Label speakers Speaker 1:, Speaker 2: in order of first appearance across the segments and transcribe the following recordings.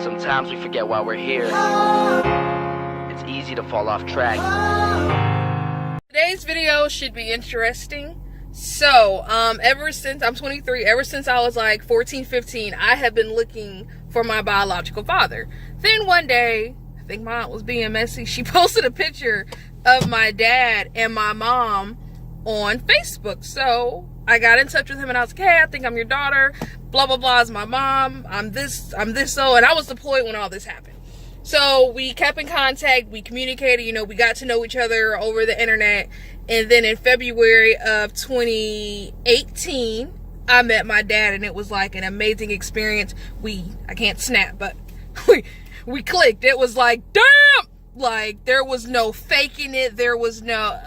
Speaker 1: Sometimes we forget why we're here. It's easy to fall off track.
Speaker 2: Today's video should be interesting. So, ever since I'm 23, ever since I was like 14, 15, I have been looking for my biological father. Then one day, I think my aunt was being messy. She posted a picture of my dad and my mom on Facebook. So I got in touch with him and I was like, hey, I think I'm your daughter. Blah, blah, blah is my mom. I'm this, so. And I was deployed when all this happened. So we kept in contact. We communicated, you know, we got to know each other over the internet. And then in February of 2018, I met my dad and it was like an amazing experience. I can't snap, but we clicked. It was like, damn! Like, there was no faking it. There was no,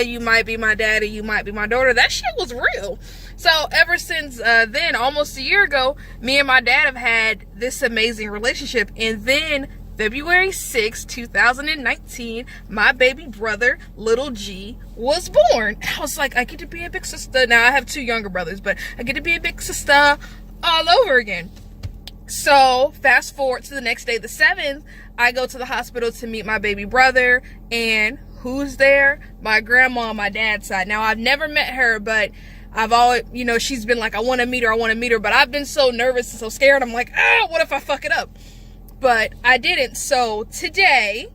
Speaker 2: you might be my daddy, you might be my daughter. That shit was real. So ever since then, almost a year ago, me and my dad have had this amazing relationship. And then February 6, 2019, my baby brother, little G, was born. I was like, I get to be a big sister. Now I have two younger brothers, but I get to be a big sister all over again. So fast forward to the next day, the 7th, I go to the hospital to meet my baby brother, and who's there? My grandma on my dad's side. Now, I've never met her, but I've always, you know, she's been like, I want to meet her, but I've been so nervous and so scared. I'm like, what if I fuck it up? But I didn't. So today,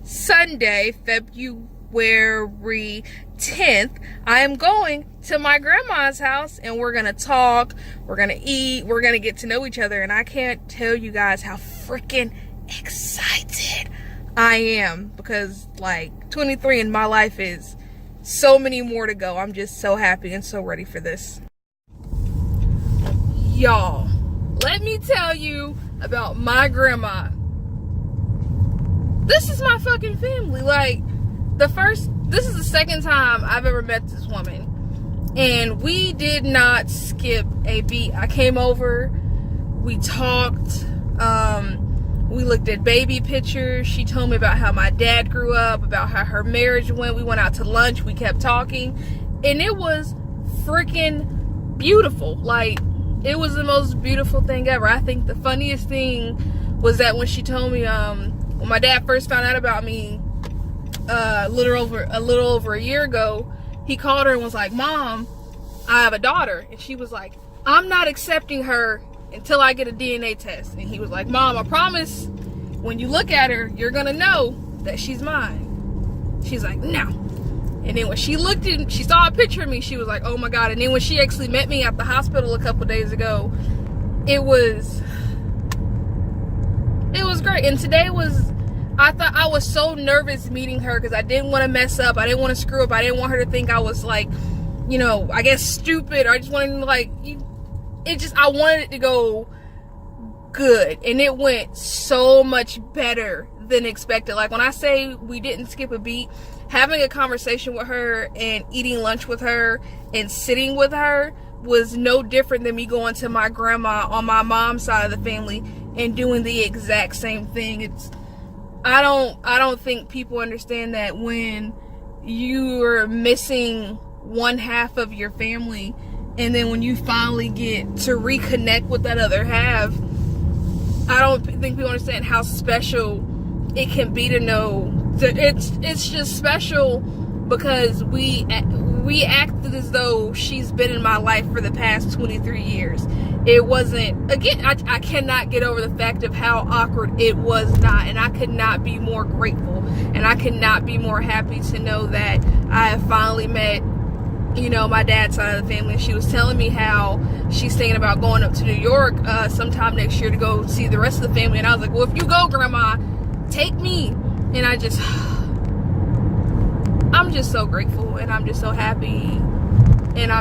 Speaker 2: Sunday, February 10th, I am going to my grandma's house and we're gonna talk, we're gonna eat, we're gonna get to know each other. And I can't tell you guys how freaking excited I am, because like 23 and my life is so many more to go. I'm just so happy and so ready for this. Y'all, let me tell you about my grandma. This is my fucking family. Like, this is the second time I've ever met this woman, and we did not skip a beat. I came over, we talked, we looked at baby pictures. She told me about how my dad grew up, about how her marriage went. We went out to lunch, we kept talking, and it was freaking beautiful. Like, it was the most beautiful thing ever. I think the funniest thing was that when she told me, when my dad first found out about me, a little over a year ago, he called her and was like, Mom, I have a daughter. And she was like, I'm not accepting her until I get a DNA test. And he was like, Mom, I promise when you look at her, you're gonna know that she's mine. She's like, no. And then when she she saw a picture of me, she was like, oh my God. And then when she actually met me at the hospital a couple days ago, it was great. And today I thought I was so nervous meeting her because I didn't want to mess up. I didn't want to screw up. I didn't want her to think I was like, you know, I guess stupid. I just wanted to I wanted it to go good. And it went so much better than expected. Like, when I say we didn't skip a beat, having a conversation with her and eating lunch with her and sitting with her was no different than me going to my grandma on my mom's side of the family and doing the exact same thing. I don't think people understand that when you're missing one half of your family, and then when you finally get to reconnect with that other half, I don't think people understand how special it can be to know that it's just special, because we acted as though she's been in my life for the past 23 years. It wasn't, again, I cannot get over the fact of how awkward it was not, and I could not be more grateful, and I could not be more happy to know that I have finally met, you know, my dad's side of the family. She was telling me how she's thinking about going up to New York sometime next year to go see the rest of the family, and I was like, well, if you go, Grandma, take me. And I'm just so grateful, and I'm just so happy, and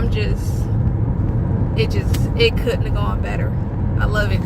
Speaker 2: it couldn't have gone better. I love it.